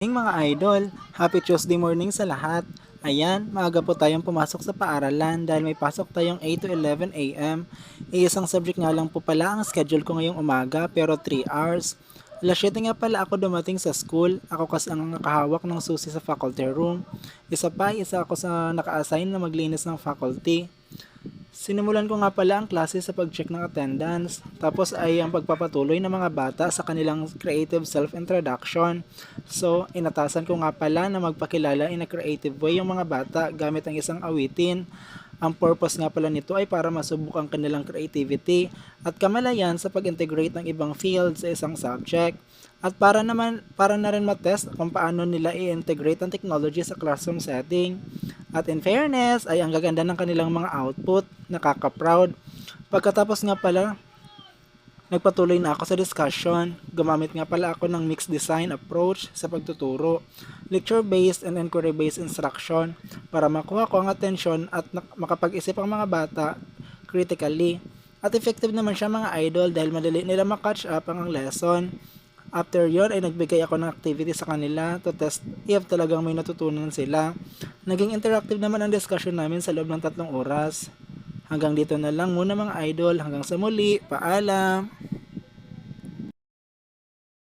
Mga idol, happy Tuesday morning sa lahat. Ayan, maaga po tayong pumasok sa paaralan dahil may pasok tayong 8 to 11 a.m. Isang subject nga lang po pala ang schedule ko ngayong umaga pero 3 hours. Alas 7 nga pala ako dumating sa school. Ako kasi ang nakahawak ng susi sa faculty room. Isa ako sa naka-assign na maglinis ng faculty. Sinimulan ko nga pala ang klase sa pag-check ng attendance, tapos ay ang pagpapatuloy ng mga bata sa kanilang creative self-introduction. So, inatasan ko nga pala na magpakilala in a creative way yung mga bata gamit ang isang awitin. Ang purpose nga pala nito ay para masubok ang kanilang creativity at kamalayan sa pag-integrate ng ibang fields sa isang subject. At para na rin matest kung paano nila i-integrate ang technology sa classroom setting. At in fairness, ay ang gaganda ng kanilang mga output, nakaka-proud. Pagkatapos nga pala, nagpatuloy na ako sa discussion. Gumamit nga pala ako ng mixed design approach sa pagtuturo, lecture-based and inquiry-based instruction para makuha ko ang atensyon at makapag-isip ang mga bata critically. At effective naman siya mga idol dahil madali nila makatch up ang lesson. After yon ay nagbigay ako ng activity sa kanila to test if talagang may natutunan sila. Naging interactive naman ang discussion namin sa loob ng 3 oras. Hanggang dito na lang muna mga idol. Hanggang sa muli. Paalam!